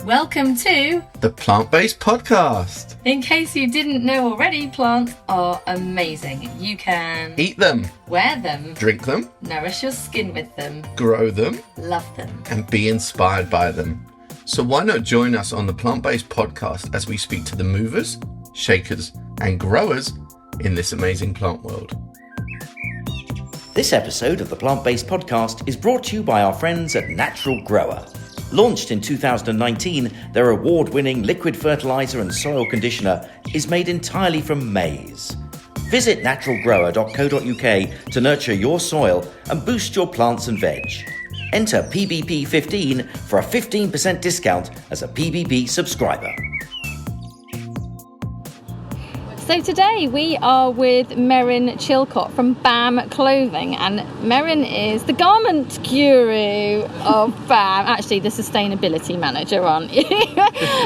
Welcome to the Plant-Based Podcast. In case you didn't know already, plants are amazing. You can Eat them, wear them, drink them, nourish your skin with them, grow them, love them, and be inspired by them. So why not join us on the Plant-Based Podcast as we speak to the movers, shakers, and growers in this amazing plant world. This episode of the Plant-Based Podcast is brought to you by our friends at Natural Grower. Launched in 2019, their award-winning liquid fertiliser and soil conditioner is made entirely from maize. Visit naturalgrower.co.uk to nurture your soil and boost your plants and veg. Enter PBP15 for a 15% discount as a PBP subscriber. So today we are with Merryn Chilcott from BAM Clothing, and Merryn is the garment guru of BAM, actually the sustainability manager, aren't you?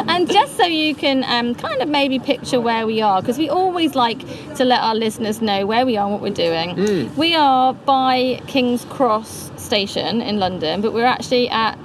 And just so you can kind of maybe picture where we are, because we always like to let our listeners know where we are and what we're doing. We are by King's Cross Station in London, but we're actually at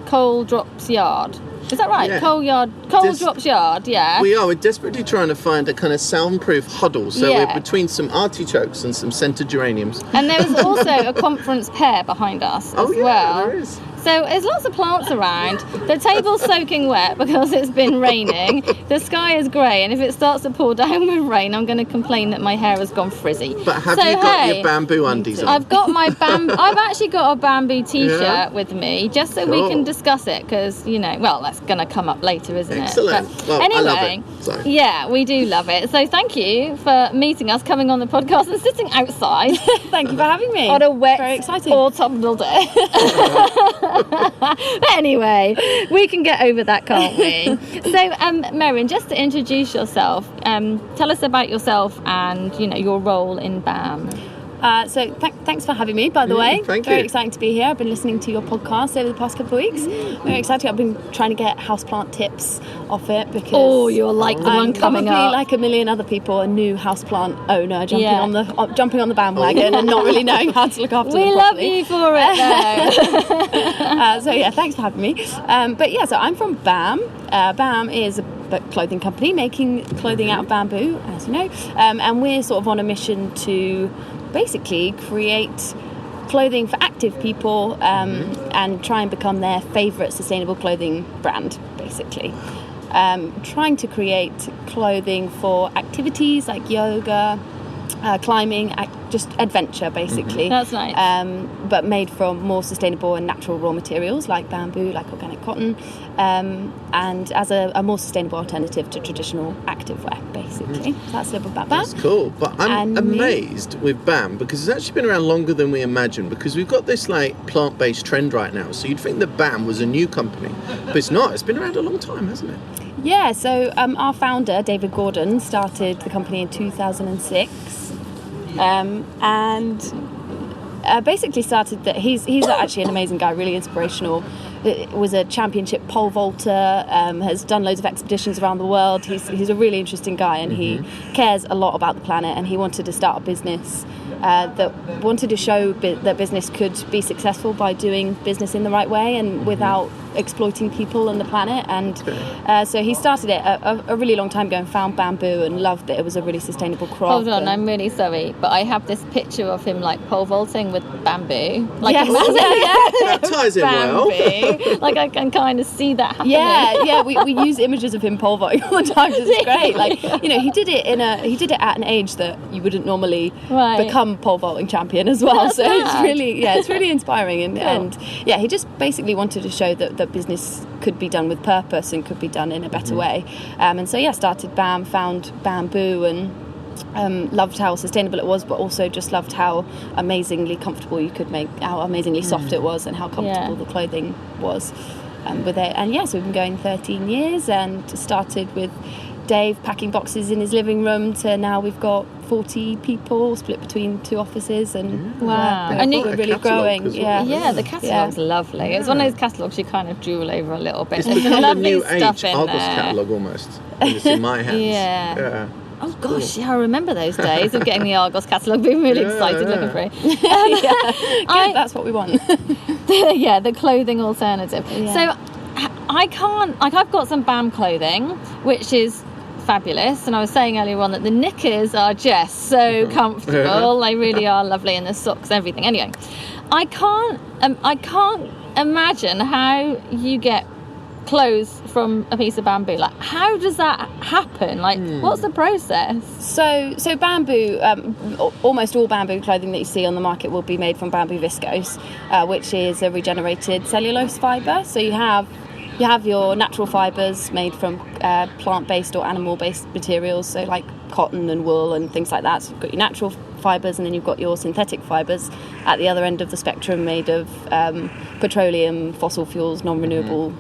Coal Drops Yard. Is that right? Yeah. Coal Drops Yard, yeah. We are. We're desperately trying to find a kind of soundproof huddle. So Yeah. we're between some artichokes and some scented geraniums. And there was also a conference pear behind us as well. There is. So there's lots of plants around. The table's soaking wet because it's been raining. The sky is grey, and if it starts to pour down with rain, I'm going to complain that my hair has gone frizzy. But have you got your bamboo undies on? I've got my I've actually got a bamboo t-shirt Yeah. with me, just so we Cool. can discuss it, because, you know, well, that's going to come up later, isn't Excellent. it? But Well, anyway, I love it. So. yeah, we do love it. So thank you for meeting us, coming on the podcast and sitting outside. Thank you for having me. On a wet Very exciting. autumnal day. But anyway, we can get over that, can't we? So, Merryn, just to introduce yourself, tell us about yourself and, you know, your role in BAM. So thanks for having me, by the way. thank Very you. exciting to be here. I've been listening to your podcast over the past couple of weeks. Very exciting. I've been trying to get houseplant tips off it because Oh, you're like the one I'm coming probably up. like a million other people, a new houseplant owner Yeah. jumping on the bandwagon and not really knowing how to look after We them love properly. you for it, though. So yeah, thanks for having me. But yeah, so I'm from BAM. BAM is a clothing company making clothing out of bamboo, as you know, and we're sort of on a mission to basically create clothing for active people and try and become their favourite sustainable clothing brand, basically. Trying to create clothing for activities like yoga, climbing, just adventure, basically. That's nice. But made from more sustainable and natural raw materials like bamboo, like organic cotton, and as a more sustainable alternative to traditional activewear, basically. That's a little bit about that. That's cool. But I'm And me. amazed with BAM because it's actually been around longer than we imagined, because we've got this like plant-based trend right now. So you'd think that BAM was a new company, but it's not. It's been around a long time, hasn't it? Yeah, so our founder, David Gordon, started the company in 2006, and basically started that he's actually an amazing guy, really inspirational. Was a championship pole vaulter, has done loads of expeditions around the world. He's a really interesting guy, and he cares a lot about the planet, and he wanted to start a business that wanted to show that business could be successful by doing business in the right way and without exploiting people and the planet. And so he started it a really long time ago and found bamboo and loved that it was a really sustainable crop. Hold on, and- I'm really sorry, but I have this picture of him like pole vaulting with bamboo. Like Yes. a massive That ties in well. bamboo. Like I can kind of see that happening. Yeah, we use images of him pole vaulting all the time. It's great. Like, you know, he did it at an age that you wouldn't normally Right. become pole vaulting champion as well. That's So mad. it's really inspiring, and Cool. and yeah, he just basically wanted to show that business could be done with purpose and could be done in a better way. And so yeah, started BAM, found bamboo, and loved how sustainable it was, but also just loved how amazingly comfortable you could make, how amazingly soft it was, and how comfortable the clothing was with it. And yeah, so we've been going 13 years, and started with Dave packing boxes in his living room to now we've got 40 people split between 2 offices, and Wow. and And we're really growing. as well. Yeah, the catalogue's lovely. It's one of those catalogues you kind of drool over a little bit. It's There's become a lovely new stuff age in Argos there. catalogue almost. And it's in my hands. Yeah. Oh gosh, yeah, I remember those days of getting the Argos catalogue, being really excited looking through. Good, that's what we want. Yeah, the clothing alternative. Yeah. So I can't, like, I've got some BAM clothing, which is fabulous, and I was saying earlier on that the knickers are just so comfortable. They really are lovely, and the socks, everything. Anyway, I can't imagine how you get clothes from a piece of bamboo. Like, how does that happen? Like, what's the process? So bamboo, almost all bamboo clothing that you see on the market will be made from bamboo viscose, which is a regenerated cellulose fibre. So you have your natural fibres made from plant-based or animal-based materials, so like cotton and wool and things like that. So you've got your natural fibres, and then you've got your synthetic fibres at the other end of the spectrum, made of petroleum, fossil fuels, non-renewable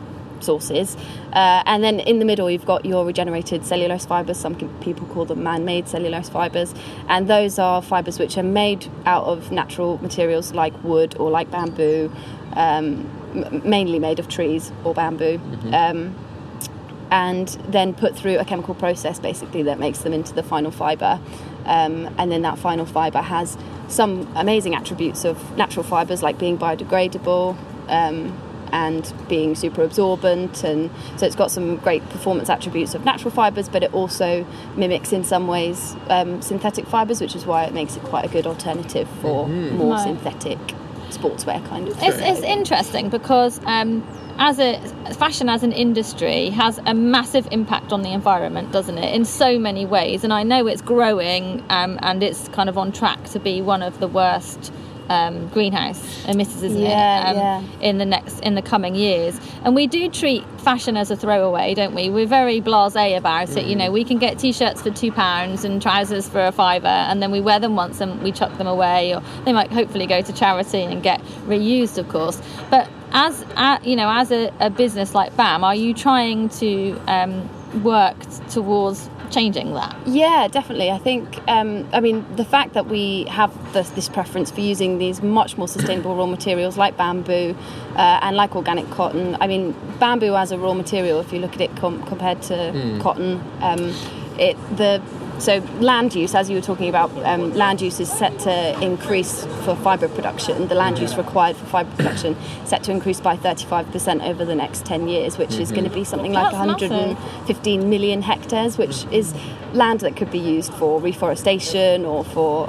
sources, and then in the middle you've got your regenerated cellulose fibres. Some people call them man-made cellulose fibres, and those are fibres which are made out of natural materials like wood or like bamboo, mainly made of trees or bamboo, and then put through a chemical process basically that makes them into the final fibre, and then that final fibre has some amazing attributes of natural fibres, like being biodegradable, and being super absorbent, and so it's got some great performance attributes of natural fibres, but it also mimics in some ways synthetic fibres, which is why it makes it quite a good alternative for more synthetic sportswear kind of thing. It's interesting because fashion as an industry has a massive impact on the environment, doesn't it, in so many ways, and I know it's growing, and it's kind of on track to be one of the worst greenhouse emitters, isn't it? In the coming years. And we do treat fashion as a throwaway, don't we? We're very blasé about it. You know, we can get t-shirts for £2 and trousers for £5, and then we wear them once and we chuck them away, or they might hopefully go to charity and get reused, of course. But as a business like BAM, are you trying to work towards changing that? Yeah, definitely. I think, the fact that we have this preference for using these much more sustainable raw materials like bamboo and like organic cotton. I mean, bamboo as a raw material, if you look at it compared to cotton, so land use, as you were talking about, land use is set to increase for fibre production. The land use required for fibre production set to increase by 35% over the next 10 years, which is going to be something like 115 million hectares, which is land that could be used for reforestation or for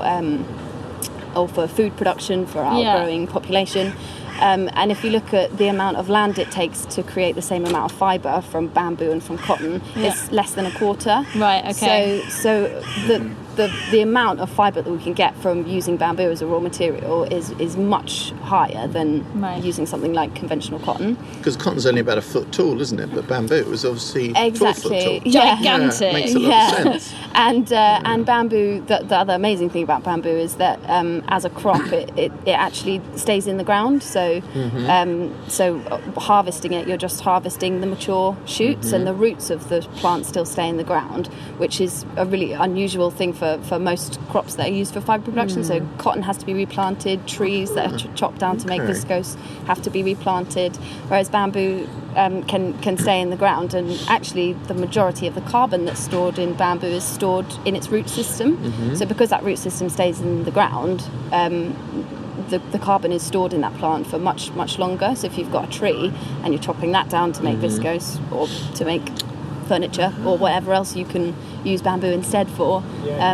food production for our growing population. And if you look at the amount of land it takes to create the same amount of fibre from bamboo and from cotton, it's less than a quarter. Right, okay. So the amount of fibre that we can get from using bamboo as a raw material is much higher than using something like conventional cotton. Because cotton's only about a foot tall, isn't it? But bamboo is obviously 12 foot tall. Gigantic. Yeah, makes a lot of sense. And bamboo, the other amazing thing about bamboo is that as a crop, it actually stays in the ground. So harvesting it, you're just harvesting the mature shoots, and the roots of the plant still stay in the ground, which is a really unusual thing for most crops that are used for fibre production. So cotton has to be replanted, trees that are chopped down to make viscose have to be replanted, whereas bamboo can stay in the ground, and actually the majority of the carbon that's stored in bamboo is stored in its root system. So because that root system stays in the ground, the carbon is stored in that plant for much, much longer. So if you've got a tree and you're chopping that down to make viscose or to make furniture or whatever else you can use bamboo instead for,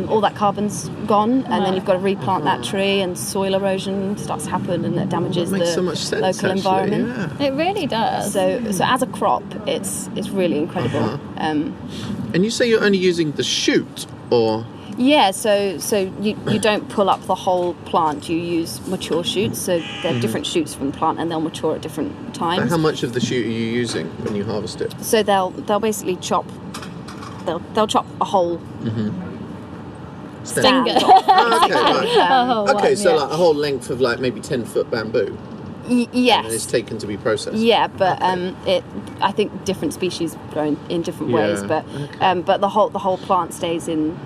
all that carbon's gone, and then you've got to replant that tree, and soil erosion starts to happen, and that damages the so much sense, local actually, environment. It really does. So as a crop, it's really incredible. And you say you're only using the shoot, or? Yeah, so you don't pull up the whole plant, you use mature shoots, so they're different shoots from the plant, and they'll mature at different times. But how much of the shoot are you using when you harvest it? So they'll basically chop a whole stand. Finger. Okay, right. A whole Okay, one, so like a whole length of like maybe 10-foot bamboo. Yes. And it's taken to be processed. Yeah, but I think different species grow in different ways, but the whole plant stays in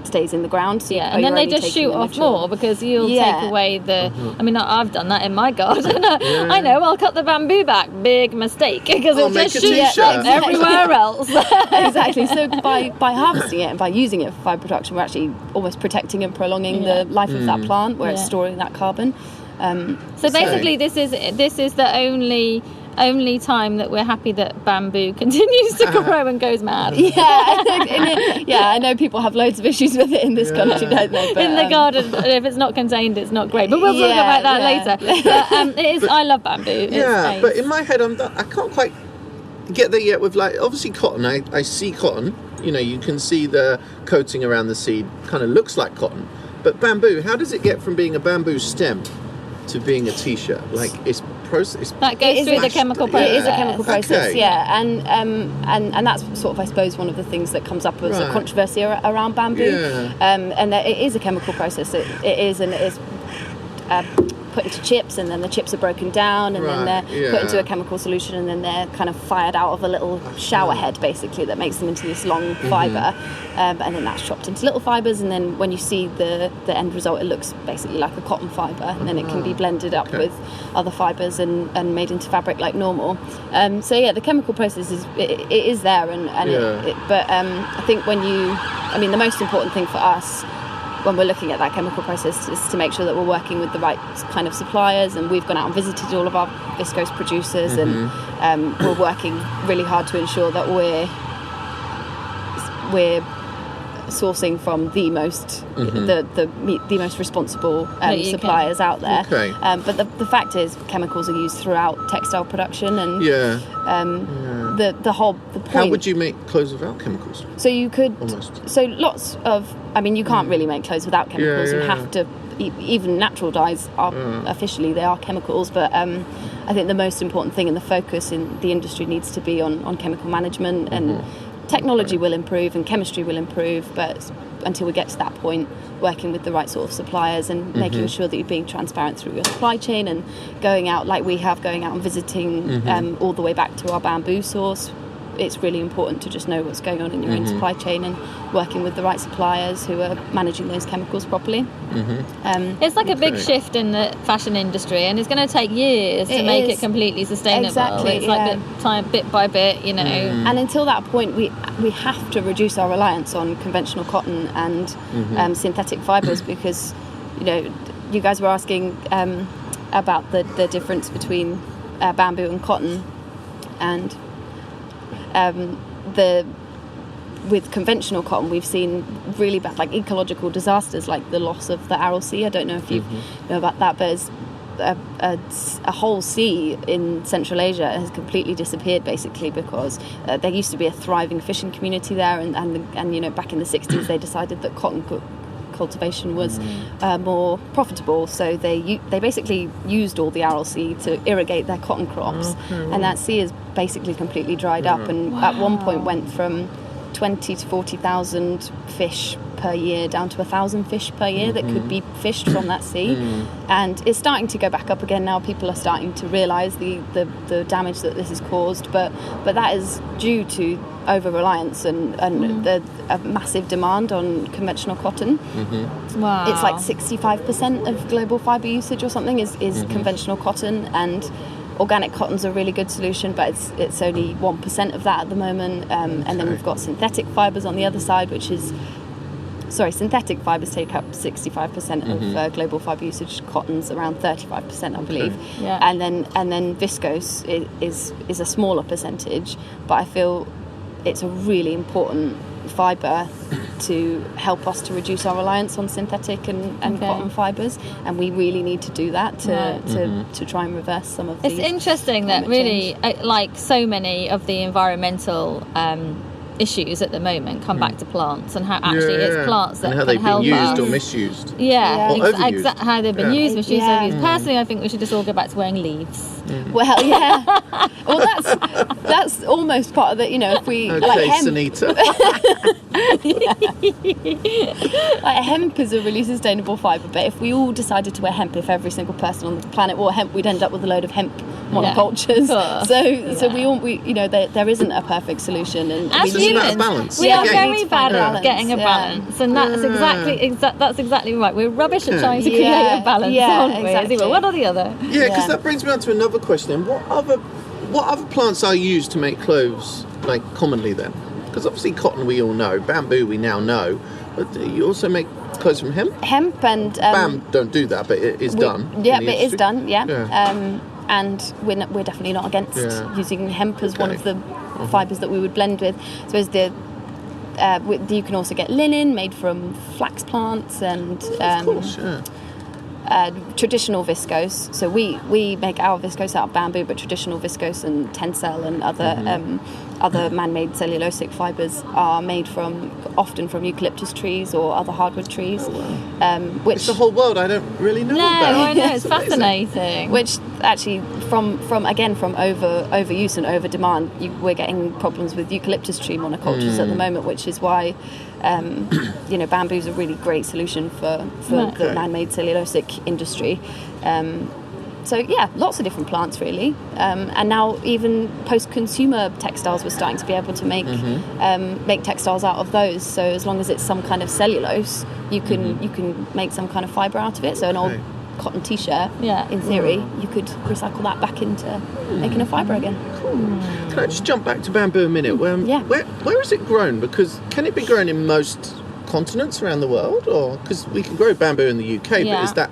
the ground. So and then they just shoot off more because you'll take away the. I mean, I've done that in my garden. I know. I'll cut the bamboo back. Big mistake because it just shoots up everywhere else. Exactly. So by harvesting it and by using it for fibre production, we're actually almost protecting and prolonging the life of that plant, where it's storing that carbon. So basically, this is the only time that we're happy that bamboo continues to grow and goes mad. I know people have loads of issues with it in this country, don't they? But, in the garden, if it's not contained, it's not great. But we'll talk about that later. But, it is. I love bamboo. Yeah, but in my head, I can't quite get there yet with, like, obviously cotton. I see cotton. You know, you can see the coating around the seed. Kind of looks like cotton. But bamboo, how does it get from being a bamboo stem to being a t-shirt? Like, it's process. That goes through the chemical process. It is a chemical process, and that's sort of, I suppose, one of the things that comes up as a controversy around bamboo. And that it is a chemical process. It is put into chips, and then the chips are broken down, and then they're put into a chemical solution, and then they're kind of fired out of a little shower head, basically, that makes them into this long fibre, and then that's chopped into little fibres, and then when you see the end result, it looks basically like a cotton fibre, and then it can be blended up with other fibres and made into fabric like normal. The chemical process is there, but I think the most important thing for us when we're looking at that chemical process is to make sure that we're working with the right kind of suppliers, and we've gone out and visited all of our viscose producers, and we're working really hard to ensure that we're sourcing from the most the most responsible suppliers out there. But the fact is, chemicals are used throughout textile production, and the point. How would you make clothes without chemicals? So you could. Almost. So lots of. I mean, you can't really make clothes without chemicals. You have to. Even natural dyes are officially they are chemicals, but I think the most important thing and the focus in the industry needs to be on chemical management, and technology will improve and chemistry will improve, but until we get to that point, working with the right sort of suppliers and making sure that you're being transparent through your supply chain, and going out like we have, going out and visiting all the way back to our bamboo source. It's really important to just know what's going on in your own supply chain, and working with the right suppliers who are managing those chemicals properly. It's like a big shift in the fashion industry, and it's going to take years to make it completely sustainable. Exactly, it's like bit by bit, you know. And until that point, we have to reduce our reliance on conventional cotton and synthetic fibres, because, you know, you guys were asking about the difference between bamboo and cotton, and with conventional cotton, we've seen really bad, like, ecological disasters, like the loss of the Aral Sea. I don't know if you know about that, but it's a whole sea in Central Asia has completely disappeared, basically, because there used to be a thriving fishing community there, and you know, back in the 60s they decided that cotton cultivation was more profitable, so they basically used all the Aral Sea to irrigate their cotton crops, and that sea is basically completely dried up, and at one point went from 20 to 40,000 fish per year down to 1,000 fish per year that could be fished from that sea. And it's starting to go back up again now. People are starting to realise the damage that this has caused, but that is due to over-reliance and a massive demand on conventional cotton. Wow. It's like 65% of global fibre usage or something is conventional cotton, and organic cotton's a really good solution, but it's only 1% of that at the moment. And then we've got synthetic fibres on the other side, synthetic fibres take up 65% of global fibre usage. Cotton's around 35%, I believe. And then viscose is a smaller percentage, but I feel it's a really important fibre to help us to reduce our reliance on synthetic and cotton fibres, and we really need to do that to try and reverse some of these. It's interesting that really, like so many of the environmental issues at the moment come back to plants, and how actually it's plants that and how can they've been help used us. or misused. Yeah, Or overused. how they've been used, misused, Yeah. overused. Personally, I think we should just all go back to wearing leaves. Well, yeah. Well, that's almost part of the, if we Okay, like hemp. Sunita. Like hemp is a really sustainable fibre, but if we all decided to wear hemp, if every single person on the planet wore hemp, we'd end up with a load of hemp monocultures. So there isn't a perfect solution, and As It's just about humans, balance. we Yeah. are Yeah. very Need to bad find at balance, getting a yeah. balance, and that's exactly right. We're rubbish at trying to create Yeah. a balance, Yeah, aren't we? It's exactly. either one or the other. Yeah, because Yeah. that brings me on to another question. What other plants are used to make clothes, like commonly then? Because obviously cotton we all know, bamboo we now know, but you also make clothes from hemp? hemp and Bam don't do that, but it is done. Yeah, in but the it is industry. done. Yeah. Yeah. And we're definitely not against Yeah. using hemp as one Okay. of the fibres that we would blend with. So as you can also get linen made from flax plants and Of course, yeah. traditional viscose. So we make our viscose out of bamboo, but traditional viscose and tencel and other man-made cellulosic fibres are made often from eucalyptus trees or other hardwood trees. Which It's the whole world I don't really know No, about. I know, it's amazing. fascinating. which actually from overuse and over demand, we're getting problems with eucalyptus tree monocultures at the moment, which is why bamboo is a really great solution for Right. the man-made cellulosic industry. So yeah, lots of different plants really, and now even post-consumer textiles, we're starting to be able to make textiles out of those. So as long as it's some kind of cellulose, you can make some kind of fibre out of it. So an old Okay. cotton t-shirt, Yeah. in theory, you could recycle that back into making a fibre again. Can I just jump back to bamboo a minute? Yeah. Where is it grown? Because can it be grown in most continents around the world? Or because we can grow bamboo in the UK, Yeah. but is that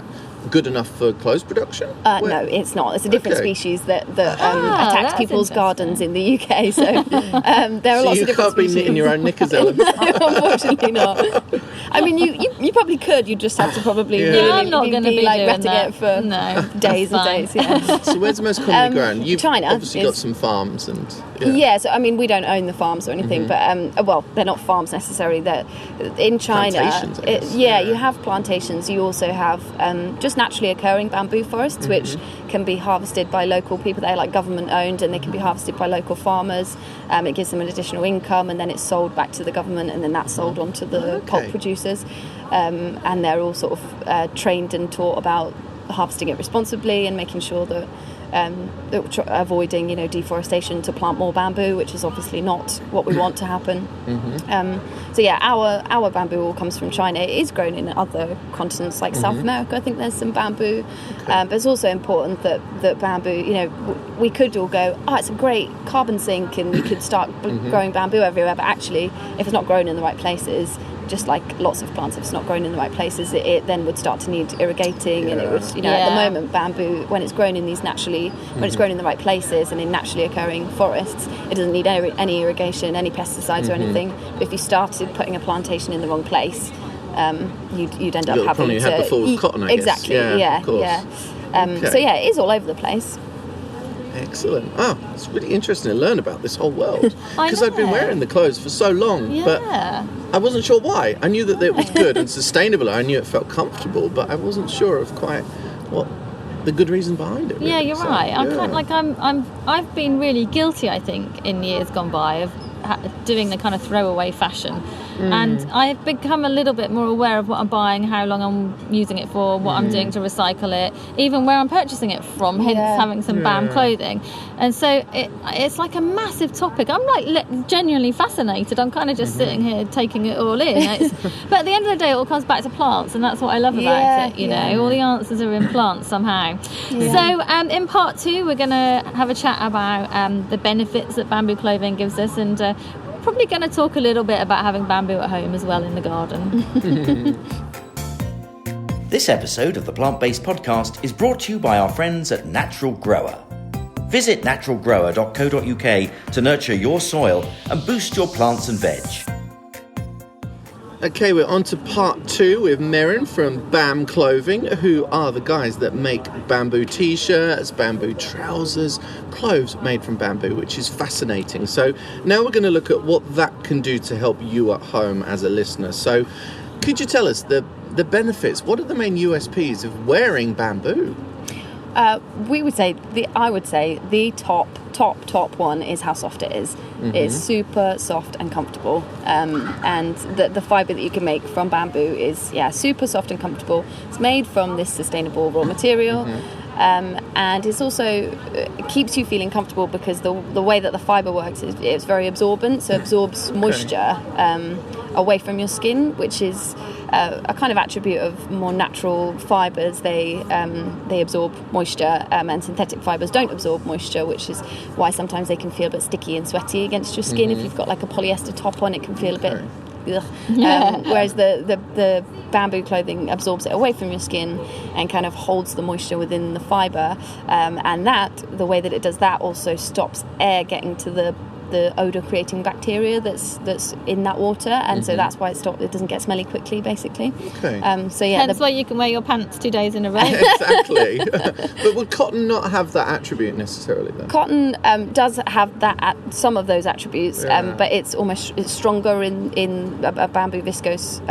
good enough for clothes production? No, it's not. It's a different Okay. species that Ah, attacks that's people's interesting. gardens in the UK. So there are So lots you of different can't be species. knitting your own knickers, Ellen. No, unfortunately not. I mean, you probably could. You just have to probably Yeah. really I'm not going to be like doing wetting that. it for No, days and that's days. Yeah. So where's the most commonly grown? You've China obviously got is- some farms and Yeah, so I mean, we don't own the farms or anything, but they're not farms necessarily. They're in China. Plantations, I guess. You have plantations. You also have just naturally occurring bamboo forests, which can be harvested by local people. They're like government owned, and they can be harvested by local farmers. It gives them an additional income, and then it's sold back to the government, and then that's sold on to the pulp producers. And they're all sort of trained and taught about harvesting it responsibly and making sure that avoiding deforestation to plant more bamboo, which is obviously not what we want to happen. So yeah, our bamboo all comes from China. It is grown in other continents like South America. I think there's some bamboo, but it's also important that bamboo, we could all go, it's a great carbon sink and we could start growing bamboo everywhere, but actually if it's not grown in the right places, just like lots of plants, if it's not grown in the right places, it then would start to need irrigating, and it would, at the moment, bamboo, when it's grown in when it's grown in the right places and in naturally occurring forests, it doesn't need any irrigation, any pesticides or anything. But if you started putting a plantation in the wrong place, you'd end up You'll having probably to have the fall of cotton, I guess. exactly, Yeah, of course. yeah. Okay. So yeah, it is all over the place. Excellent. Oh, it's really interesting to learn about this whole world. I Because I've been know. wearing the clothes for so long, but Yeah. I wasn't sure why. I knew that it was good and sustainable. I knew it felt comfortable, but I wasn't sure of quite what the good reason behind it. Yeah, really. you're So, right. yeah. I've been really guilty, I think, in years gone by of doing the kind of throwaway fashion, and I've become a little bit more aware of what I'm buying, how long I'm using it for, what I'm doing to recycle it, even where I'm purchasing it from. Hence, having some BAM clothing, and so it's like a massive topic. I'm like genuinely fascinated. I'm kind of just sitting here taking it all in. But at the end of the day, it all comes back to plants, and that's what I love about it. You know, all the answers are in plants somehow. So in part 2, we're going to have a chat about the benefits that bamboo clothing gives us, and probably going to talk a little bit about having bamboo at home as well in the garden. This episode of the Plant-Based Podcast is brought to you by our friends at Natural Grower. Visit naturalgrower.co.uk to nurture your soil and boost your plants and veg. Okay, we're on to part 2 with Merryn from BAM Clothing, who are the guys that make bamboo t-shirts, bamboo trousers, clothes made from bamboo, which is fascinating. So now we're going to look at what that can do to help you at home as a listener. So could you tell us the benefits? What are the main USPs of wearing bamboo? I would say the top one is how soft it is. It's super soft and comfortable, and the fibre that you can make from bamboo is super soft and comfortable. It's made from this sustainable raw material, and it's also it keeps you feeling comfortable because the way that the fibre works is it's very absorbent, so it absorbs moisture away from your skin, which is a kind of attribute of more natural fibres. They absorb moisture, and synthetic fibres don't absorb moisture, which is why sometimes they can feel a bit sticky and sweaty against your skin. If you've got like a polyester top on, it can feel a bit ugh. Whereas the bamboo clothing absorbs it away from your skin and kind of holds the moisture within the fibre, and the way that it does that also stops air getting to the odour creating bacteria that's in that water, and so that's why it doesn't get smelly quickly, basically. Okay. Hence why you can wear your pants 2 days in a row. Exactly. But would cotton not have that attribute necessarily then? Cotton does have some of those attributes, but it's stronger in a bamboo viscose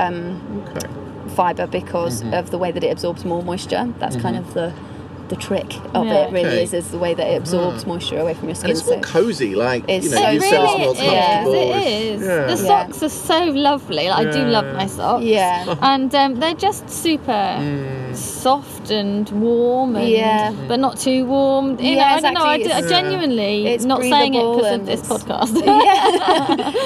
fibre because of the way that it absorbs more moisture. That's kind of the trick of it really is the way that it absorbs moisture away from your skin. And it's more cosy, like it's you said, it's more comfortable. It is. The socks are so lovely. Like, I do love my socks. Yeah. And they're just super soft and warm, and, but not too warm. You know, exactly. I don't know. I genuinely, it's not saying it breathable because of and this podcast.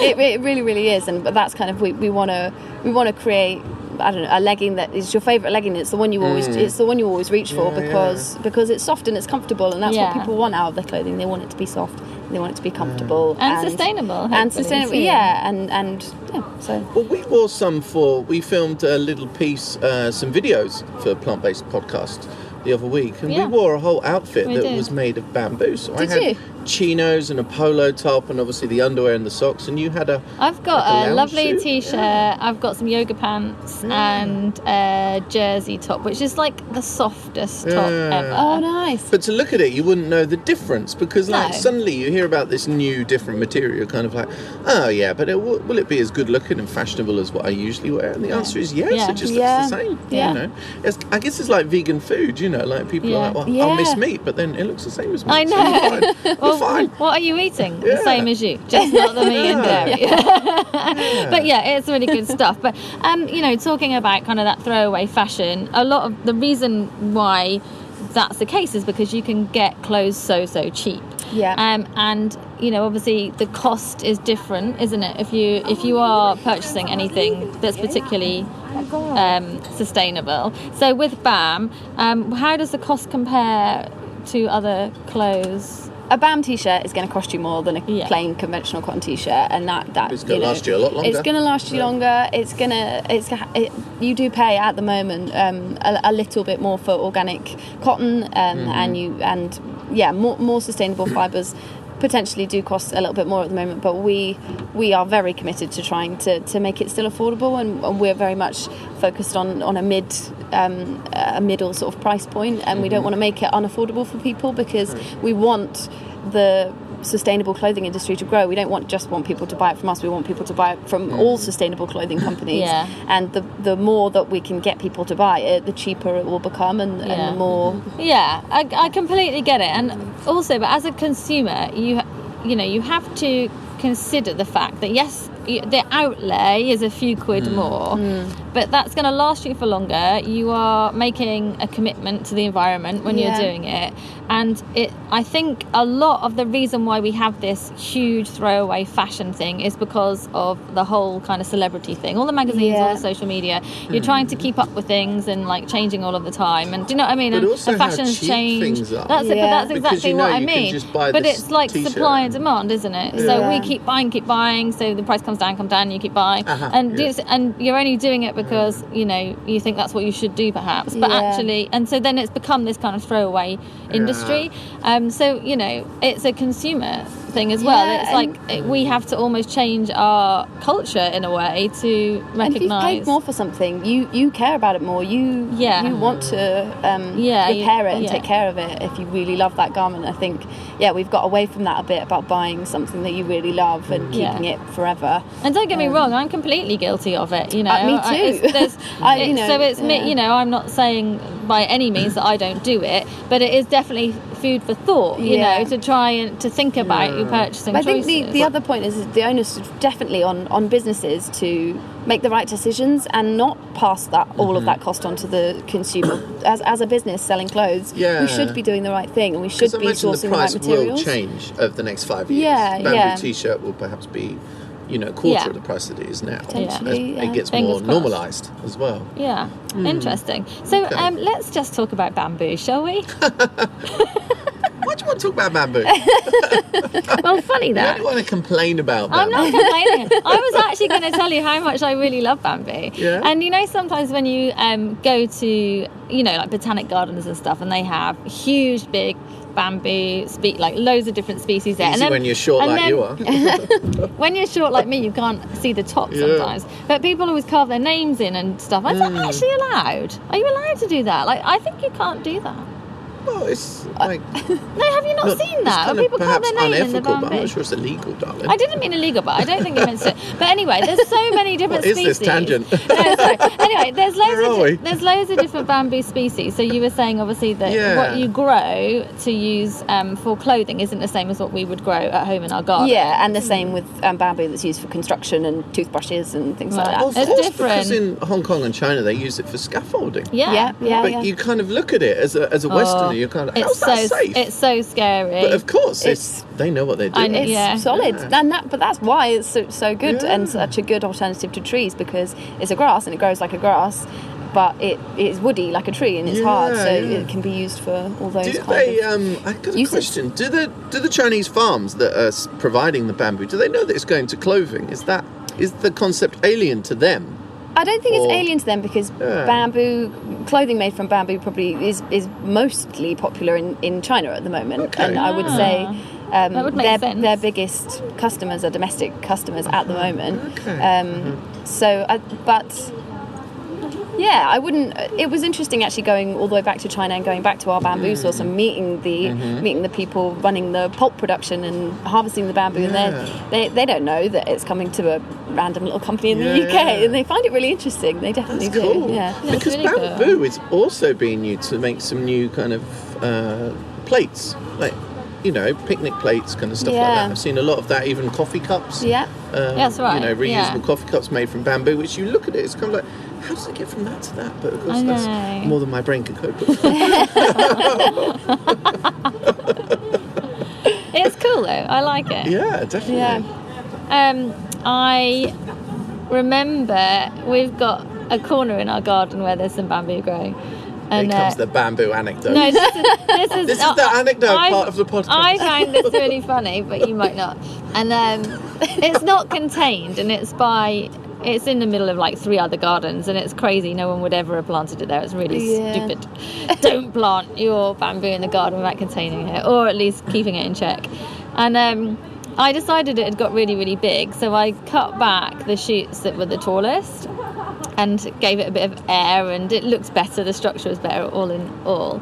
It really, really is. But that's kind of we want to create, I don't know, a legging that is your favourite legging. It's the one you always reach for because it's soft and it's comfortable, and that's what people want out of their clothing. They want it to be soft, they want it to be comfortable and sustainable. And sustainable, and so. Well, we wore some we filmed a little piece, some videos for Plant Based Podcast the other week, and we wore a whole outfit was made of bamboo. So I had chinos and a polo top, and obviously the underwear and the socks, and you had I've got a lovely suit. t-shirt, I've got some yoga pants and a jersey top, which is like the softest top ever. Oh, nice. But to look at it, you wouldn't know the difference, because suddenly you hear about this new different material, you're kind of like, oh yeah, but will it be as good looking and fashionable as what I usually wear? And the answer is yes. It just looks the same. You know, I guess it's like vegan food, you know, like people are like, well, I'll miss meat, but then it looks the same as meat. I know. So fine. What are you eating? The same as you, just not the meat and dairy. But it's really good stuff. But talking about kind of that throwaway fashion, a lot of the reason why that's the case is because you can get clothes so cheap. And obviously the cost is different, isn't it? If you are purchasing anything that's particularly sustainable. So with BAM, how does the cost compare to other clothes? A BAM t-shirt is going to cost you more than a plain conventional cotton t-shirt, and that it's going to last you a lot longer. It's going to last you longer. You do pay at the moment a little bit more for organic cotton, and more sustainable fibres potentially do cost a little bit more at the moment, but we are very committed to trying to make it still affordable, and we're very much focused on a middle sort of price point, and we don't want to make it unaffordable for people, because we want the sustainable clothing industry to grow. We don't want people to buy it from us. We want people to buy it from all sustainable clothing companies. And the more that we can get people to buy it, the cheaper it will become, and the more. I completely get it. And also, but as a consumer, you have to consider the fact that yes, the outlay is a few quid more, but that's going to last you for longer. You are making a commitment to the environment when you're doing it, and I think a lot of the reason why we have this huge throwaway fashion thing is because of the whole kind of celebrity thing. All the magazines, all the social media, you're trying to keep up with things and like changing all of the time, and do you know what I mean? But and also fashion's changed. That's it. But that's exactly what I mean. But it's like t-shirt. Supply and demand, isn't it? So we keep buying, so the price comes down, you keep buying, and you're only doing it because you think that's what you should do, perhaps. But actually, and so then it's become this kind of throwaway industry. So it's a consumer thing as well. Yeah, It's like we have to almost change our culture in a way to And if you've recognise. paid more for something, you care about it more. You want to repair it and take care of it if you really love that garment. I think, we've got away from that a bit about buying something that you really love and keeping it forever. And don't get me wrong, I'm completely guilty of it. You know, me too. I'm not saying by any means that I don't do it, but it is definitely food for thought. You know, to try and to think about your purchasing But I choices. think the other point is the onus is definitely on businesses to make the right decisions and not pass that all of that cost on to the consumer. As a business selling clothes, we should be doing the right thing, and we should be sourcing the right materials. The price will change over the next 5 years. Bamboo t-shirt will perhaps be, a quarter of the price that it is now. Potentially, it gets Fingers more crossed. normalised as well. Yeah, interesting. So let's just talk about bamboo, shall we? Why do you want to talk about bamboo? Well, funny You that. don't want to complain about I'm bamboo. not complaining. I was actually going to tell you how much I really love bamboo. Yeah. And sometimes when you go to, like botanic gardens and stuff, and they have huge, big bamboo, like loads of different species there. Easy when you're short like you are. When you're short like me, you can't see the top sometimes. But people always carve their names in and stuff. Is that actually allowed? Are you allowed to do that? Like, I think you can't do that. Well, it's like... No, have you not seen that? When people carve their name in the bamboo? But I'm not sure it's illegal, darling. I didn't mean illegal, but I don't think it meant to. But anyway, there's so many different What is species. this tangent? No, sorry. Anyway, there's Where are we? there's loads of different bamboo species. So you were saying obviously that what you grow to use for clothing isn't the same as what we would grow at home in our garden. Yeah, and the same with bamboo that's used for construction and toothbrushes and things like that. Well, of It's course, different. because in Hong Kong and China they use it for scaffolding. Yeah. But you kind of look at it as a Westerner, you're kind of, how's that safe? It's so scary. But of course, they know what they're doing. It's solid, but that's why it's so good and such a good alternative to trees, because it's a grass and it grows like a grass, but it is woody like a tree and it's hard, so it can be used for all those Do kinds they? of I got a uses. question. Do the Chinese farms that are providing the bamboo? Do they know that it's going to clothing? Is the concept alien to them? I don't think it's alien to them, because bamboo clothing made from bamboo probably is mostly popular in China at the moment. Okay. And I would say That would make sense. their biggest customers are domestic customers at the moment. Okay. I wouldn't. It was interesting actually going all the way back to China and going back to our bamboo source and meeting the people running the pulp production and harvesting the bamboo. And they don't know that it's coming to a random little company in the UK, and they find it really interesting. They definitely That's do. cool. Yeah. Because really bamboo is also being used to make some new kind of plates, like picnic plates, kind of stuff like that. I've seen a lot of that, even coffee cups. Yeah. That's right. Reusable coffee cups made from bamboo, which you look at it, it's kind of like, how does it get from that to that? But of course, that's more than my brain can cope with. It's cool though. I like it. Yeah, definitely. Yeah. I remember we've got a corner in our garden where there's some bamboo growing. And, Here comes the bamboo anecdote. No, this is the anecdote part of the podcast. I find this really funny, but you might not. And it's not contained, and it's in the middle of like 3 other gardens, and it's crazy. No one would ever have planted it there. It's really stupid. Don't plant your bamboo in the garden without containing it, or at least keeping it in check. And I decided it had got really, really big, so I cut back the shoots that were the tallest and gave it a bit of air, and it looks better. The structure was better, all in all.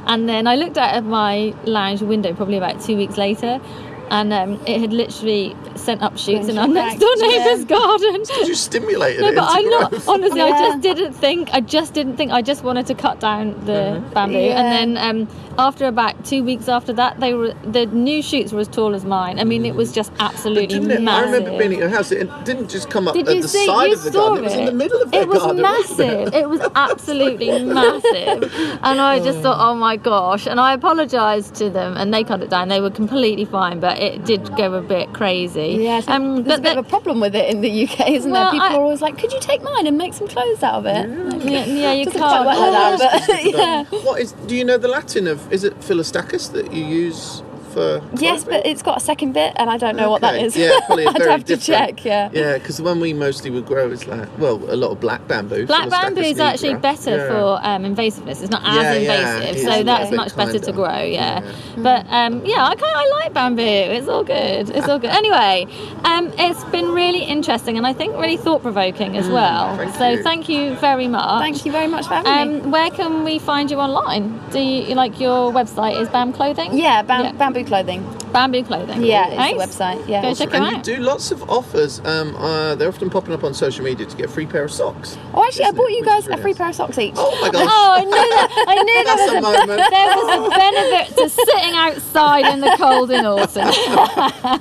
And then I looked out of my lounge window probably about 2 weeks later, and it had literally sent up shoots in our next door neighbour's garden. Did you stimulate it? No, but into I'm not. growth? Honestly, I just didn't think. I just wanted to cut down the bamboo, and then after about 2 weeks after that, the new shoots were as tall as mine. I mean, it was just absolutely Didn't it? massive. I remember being at your house. It didn't just come up Did at you the see? side You of the saw garden. It was in the middle of the It was garden. wasn't massive. It was absolutely massive. And I just thought, oh my gosh. And I apologised to them, and they cut it down. They were completely fine, but it did go a bit crazy. Yeah, so there's a bit of a problem with it in the UK, isn't Well, there? People are always like, could you take mine and make some clothes out of it? Yeah, you Doesn't can't. quite work like that, but What is? Do you know the Latin of? Is it philostachus that you use for Yes, but it's got a second bit, and I don't know what that Okay. is. Yeah, probably I'd very have to different. check. Yeah. Yeah, because the one we mostly would grow is like, well, a lot of black bamboo. Black bamboo is actually better Yeah. for invasiveness. It's not as Yeah, invasive, it's so a that's bit much better to kinder. grow. Yeah, but I like bamboo. It's all good. It's all good. Anyway, it's been really interesting and I think really thought provoking as well. Thank you very much. Thank you very much for having me. Where can we find you online? Do you like your website is BAM Clothing? Yeah, bamboo clothing. Bamboo Clothing. Yeah, Nice. it's the website. Yeah. Go check them And out. you do lots of offers. They're often popping up on social media to get a free pair of socks. Oh, actually, I Isn't bought it? you Which guys is a really free nice. pair of socks each. Oh my gosh. Oh, I knew that. I knew That's a moment. there was a benefit to sitting outside in the cold in autumn.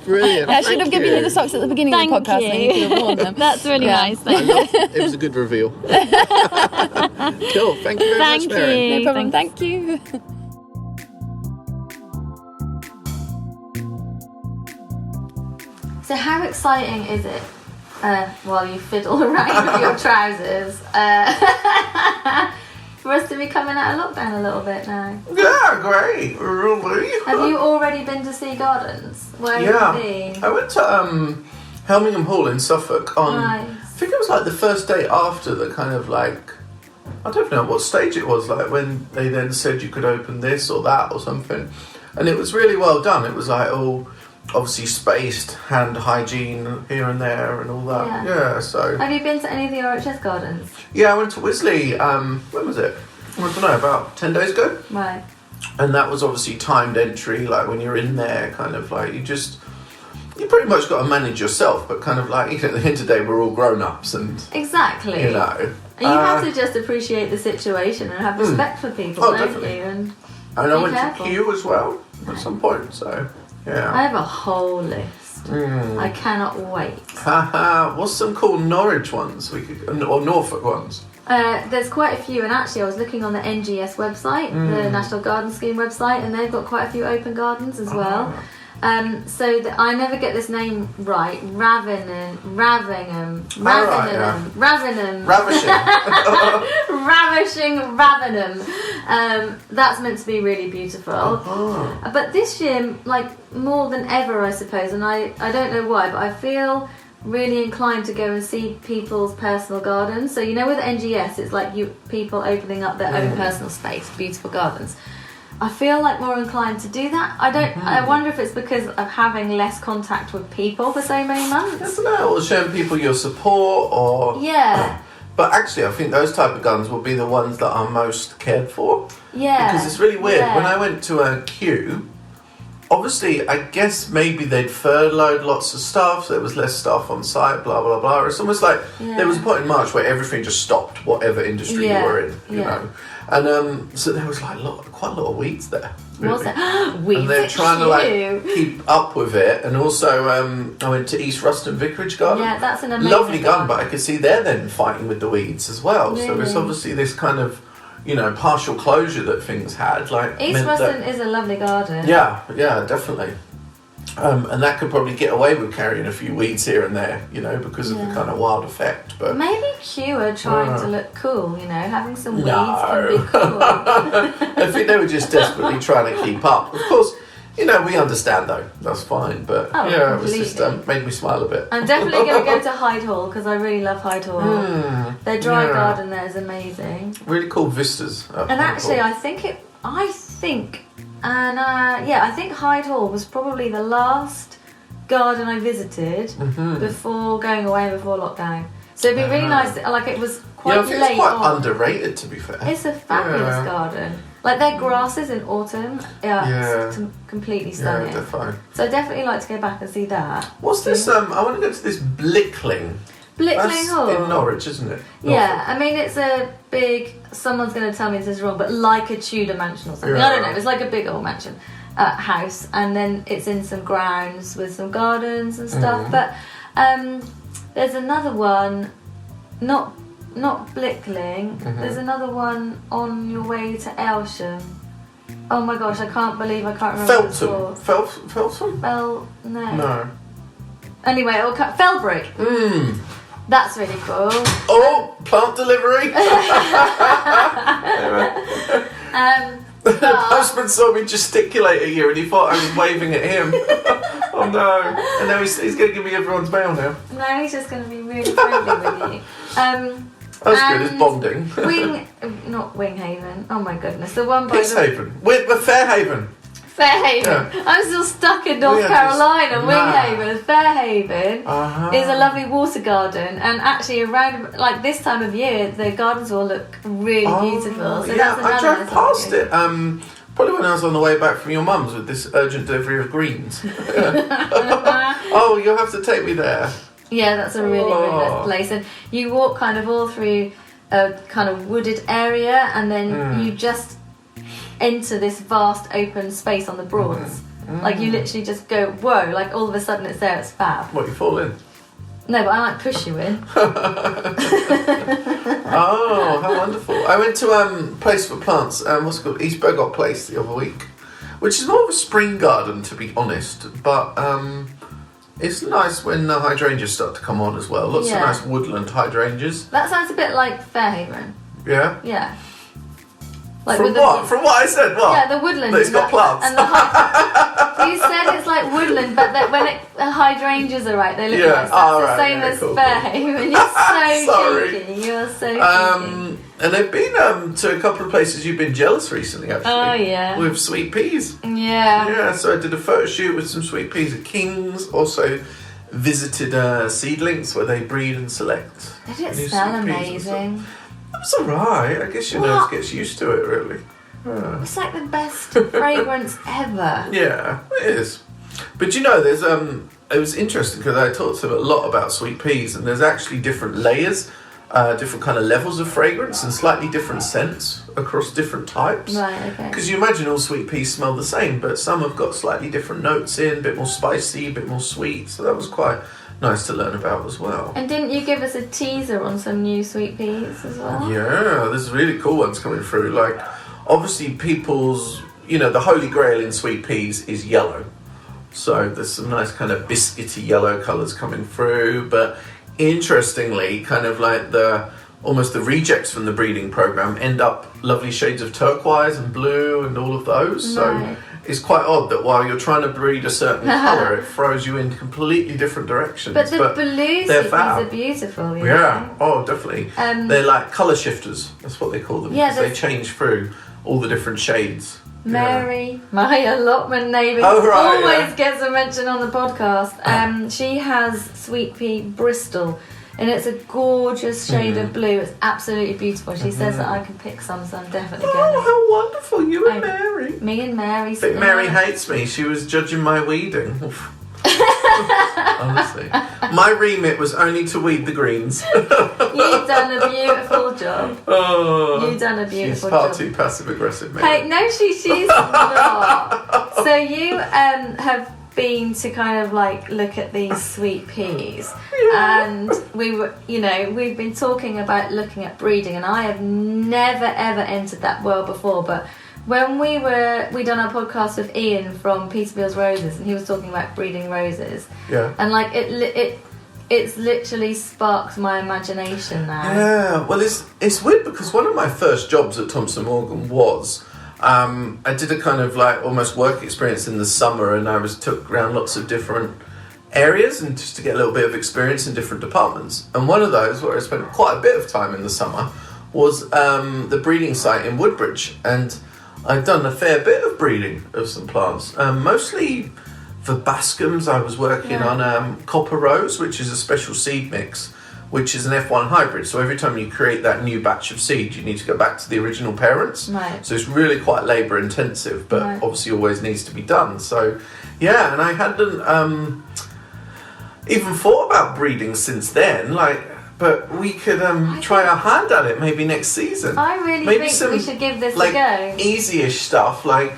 Brilliant. I should have given you the socks at the beginning Thank of the podcast, you. and you could have worn them. That's really Yeah. nice. Thank you. It was a good reveal. Cool. Thank you very Thank much, Merryn. you. No problem. Thanks. Thank you. So how exciting is it while you fiddle around with your trousers for us to be coming out of lockdown a little bit now? Yeah, great. Really. Have you already been to see gardens? Where have you been? I went to Helming Hall in Suffolk on, Nice. I think it was like the first day after the kind of like, I don't know what stage it was, like when they then said you could open this or that or something. And it was really well done. It was like all obviously spaced, hand hygiene here and there and all that. Yeah, so. Have you been to any of the RHS gardens? Yeah, I went to Wisley, when was it? I don't know, about 10 days ago. Right. And that was obviously timed entry, like when you're in there, kind of like you pretty much got to manage yourself, but kind of like, at the end of the day, we're all grown-ups and, Exactly. you know. And you have to just appreciate the situation and have respect for people, Oh, don't definitely. you? And I be went careful. to Kew as well at some point, so, I yeah. have a whole list. I cannot wait. Haha, what's some cool Norwich ones, or Norfolk ones? There's quite a few, and actually I was looking on the NGS website, the National Garden Scheme website, and they've got quite a few open gardens as well. I never get this name right. Ravenham. Ravishing Ravenham. That's meant to be really beautiful. But this year, like more than ever, I suppose, and I don't know why, but I feel really inclined to go and see people's personal gardens. So you know, with NGS, it's like people opening up their own personal space, beautiful gardens. I feel like more inclined to do that. I wonder if it's because of having less contact with people for so many months. I don't know, or showing people your support, or... Yeah. But actually, I think those type of gardens will be the ones that are most cared for. Yeah. Because it's really weird. Yeah. When I went to Kew, obviously, I guess maybe they'd furloughed lots of staff, so there was less staff on site, blah, blah, blah. It's almost like there was a point in March where everything just stopped, whatever industry you were in, you know. And so there was like quite a lot of weeds there. Really. What's that? Weeds. And they're trying to like keep up with it. And also, I went to East Ruston Vicarage Garden. Yeah, that's an amazing lovely garden, but I could see they're then fighting with the weeds as well. Really? So it's obviously this kind of, you know, partial closure that things had. Like East meant Ruston that- is a lovely garden. Yeah, definitely. And that could probably get away with carrying a few weeds here and there, you know, because of the kind of wild effect. But Maybe Kew are trying to look cool, you know, having some weeds No. can be cool. I think they were just desperately trying to keep up. Of course, you know, we understand though. That's fine. But Oh, yeah, it was just completely. made me smile a bit. I'm definitely going to go to Hyde Hall because I really love Hyde Hall. Their dry yeah. garden there is amazing. Really cool vistas. And actually, I think Hyde Hall was probably the last garden I visited before going away before lockdown. So it'd be really nice. Like it was quite I think late it's quite on. underrated, to be fair. It's a fabulous garden. Like their grasses in autumn, it's completely Yeah, stunning. they're fine. So I'd definitely like to go back and see that. What's this? I want to go to this Blickling. Blickling That's Hall. in Norwich, isn't it? Yeah, I mean it's a big. Someone's going to tell me this is wrong, but like a Tudor mansion or something. Yeah. I don't know. It's like a big old mansion house, and then it's in some grounds with some gardens and stuff. But there's another one, not Blickling. There's another one on your way to Aylsham. Oh my gosh, I can't remember. Feltham. Feltham? No. Anyway, it'll cut Felbrick. That's really cool. Oh, plant delivery. The postman saw me gesticulate at you and he thought I was waving at him. Oh no. And now he's going to give me everyone's mail now. No, he's just going to be really friendly with you. That's good, it's bonding. Not Winghaven. Oh my goodness. The one by Peacehaven. We're Fairhaven. Fairhaven. Yeah. I'm still stuck in North Carolina. Winghaven. Fairhaven is a lovely water garden, and actually around like this time of year, the gardens will look really beautiful. So that's I drove past it. Probably when I was on the way back from your mum's with this urgent delivery of greens. Oh, you'll have to take me there. Yeah, that's a really nice place, and you walk kind of all through a kind of wooded area, and then you just enter this vast open space on the Broads. Like you literally just go, whoa, like all of a sudden it's there, it's fab. What, you fall in? No, but I might push you in. Oh, how wonderful. I went to Place for Plants, what's it called, East Bogot Place the other week, which is more of a spring garden to be honest, but it's nice when the hydrangeas start to come on as well. Lots of nice woodland hydrangeas. That sounds a bit like Fairhaven. Yeah? Yeah. Like From what? From what I said, what? Yeah, the woodland. That it's got plants. And you said it's like woodland, but that when the hydrangeas are right, they look nice. That's the same as Fairhaven. You're so cheeky. You're so cheeky. And they've been to a couple of places you've been jealous recently, actually. Oh, yeah. With sweet peas. Yeah. Yeah, so I did a photo shoot with some sweet peas at King's. Also visited Seedlinks where they breed and select. Did it smell amazing? It's alright. I guess your nose gets used to it, really. It's like the best fragrance ever. Yeah, it is. But you know, there's it was interesting because I talked to them a lot about sweet peas, and there's actually different layers, different kind of levels of fragrance, and slightly different scents across different types. Right, okay. Because you imagine all sweet peas smell the same, but some have got slightly different notes in, a bit more spicy, a bit more sweet. So that was quite nice to learn about as well. And didn't you give us a teaser on some new sweet peas as well? Yeah, there's really cool ones coming through. Like, obviously people's, the holy grail in sweet peas is yellow. So there's some nice kind of biscuity yellow colours coming through. But interestingly, kind of like almost the rejects from the breeding program end up lovely shades of turquoise and blue and all of those. So it's quite odd that while you're trying to breed a certain colour, it throws you in completely different directions. But the blue sweet peas are beautiful. Yeah, oh, definitely. They're like colour shifters. That's what they call them. Yeah, they change through all the different shades. Mary, my allotment neighbour, always gets a mention on the podcast. She has sweet pea Bristol, and it's a gorgeous shade of blue. It's absolutely beautiful. She says that I can pick some, so I'm definitely going to. Oh, how wonderful! You and Mary. Me and Mary. I think Mary hates me. She was judging my weeding. Honestly, my remit was only to weed the greens. You've done a beautiful job. Oh, you've done a beautiful job. She's far too passive aggressive. Hey, no, she's not. So you have been to kind of like look at these sweet peas, and we've been talking about looking at breeding, and I have never ever entered that world before, but. When we done our podcast with Ian from Peterbilt's Roses, and he was talking about breeding roses. Yeah. And like it's literally sparked my imagination now. Yeah. Well, it's weird because one of my first jobs at Thomson Morgan was I did a kind of like almost work experience in the summer, and I took around lots of different areas and just to get a little bit of experience in different departments. And one of those where I spent quite a bit of time in the summer was the breeding site in Woodbridge, and I'd done a fair bit of breeding of some plants, mostly for bascums. I was working on Copper Rose, which is a special seed mix, which is an F1 hybrid. So every time you create that new batch of seed, you need to go back to the original parents. Right. So it's really quite labour intensive, but obviously always needs to be done. So yeah, and I hadn't even thought about breeding since then. But we could try our hand at it maybe next season. I really think we should give this a go. Easy-ish stuff, I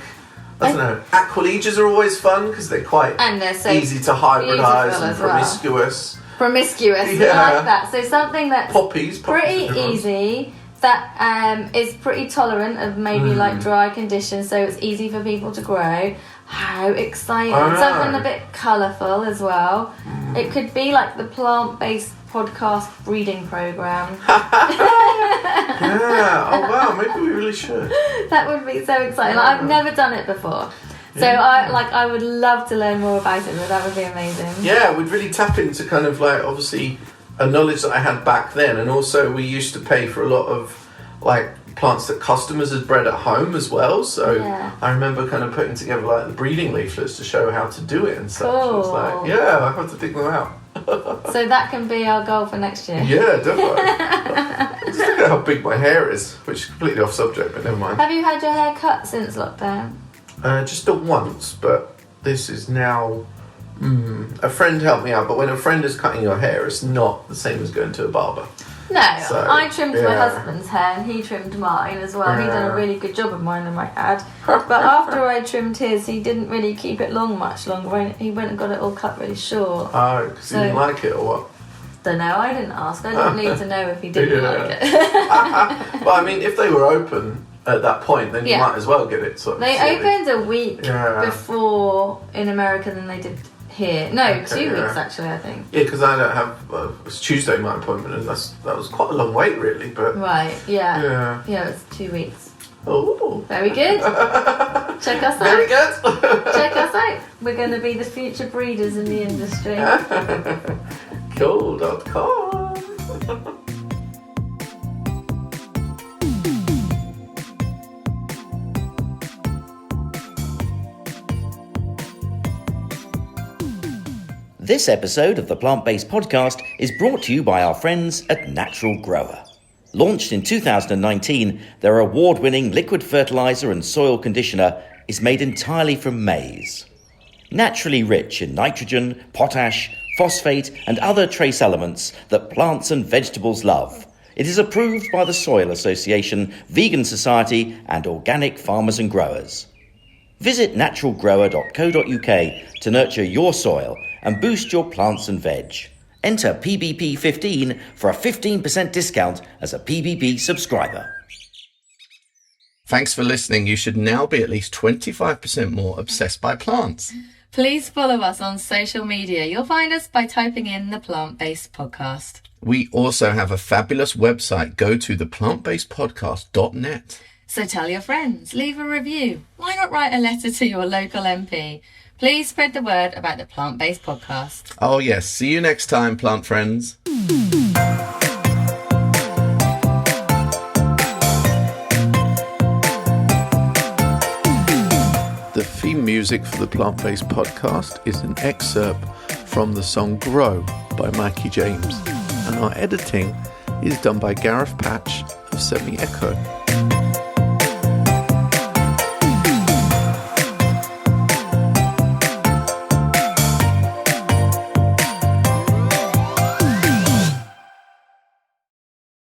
don't know. Aqualegias are always fun because they're quite so easy to hybridise and promiscuous. Promiscuous, yeah. I like that. So something that's poppies pretty easy, that is pretty tolerant of maybe like dry conditions, so it's easy for people to grow. How exciting. Something a bit colourful as well. It could be like the plant-based podcast breeding program. Yeah. Oh wow. Maybe we really should. That would be so exciting. Like, I've never done it before. So I would love to learn more about it, but that would be amazing. Yeah, we'd really tap into kind of like obviously a knowledge that I had back then, and also we used to pay for a lot of like plants that customers had bred at home as well. So I remember kind of putting together like the breeding leaflets to show how to do it and such. Cool. It's like, yeah, I have to dig them out. So that can be our goal for next year. Yeah, definitely. Just look at how big my hair is, which is completely off subject, but never mind. Have you had your hair cut since lockdown? Just the once, but this is now. A friend helped me out, but when a friend is cutting your hair, it's not the same as going to a barber. No, So, I trimmed my yeah. husband's hair and he trimmed mine as well. He done a Yeah. really good job of mine, I might add. But after I trimmed his, he didn't really keep it long much longer. He went and got it all cut really short. Oh, because he didn't like it or what? Don't know, I didn't ask. I didn't need to know if he didn't Yeah. like it. Well, I mean, if they were open at that point, then you Yeah. might as well get it sort of. They sorted. opened a week Yeah. before in America than they did here. No, Okay, 2 yeah. weeks actually, I think. Yeah, because I don't have. It's Tuesday my appointment, and that was quite a long wait, really. But Right, yeah. yeah. Yeah, it's 2 weeks. Oh. Very good. Check us out. Very good. Check us out. We're going to be the future breeders in the industry. Cool.com. This episode of the Plant Based Podcast is brought to you by our friends at Natural Grower. Launched in 2019, their award-winning liquid fertiliser and soil conditioner is made entirely from maize. Naturally rich in nitrogen, potash, phosphate and other trace elements that plants and vegetables love. It is approved by the Soil Association, Vegan Society and Organic Farmers and Growers. Visit naturalgrower.co.uk to nurture your soil and boost your plants and veg. Enter PBP15 for a 15% discount as a PBP subscriber. Thanks for listening. You should now be at least 25% more obsessed by plants. Please follow us on social media. You'll find us by typing in the Plant Based Podcast. We also have a fabulous website. Go to theplantbasedpodcast.net. So tell your friends, leave a review. Why not write a letter to your local MP? Please spread the word about the Plant Based Podcast. Oh yes, see you next time, plant friends. The theme music for the Plant Based Podcast is an excerpt from the song Grow by Mikey James, and our editing is done by Gareth Patch of Semi Echo.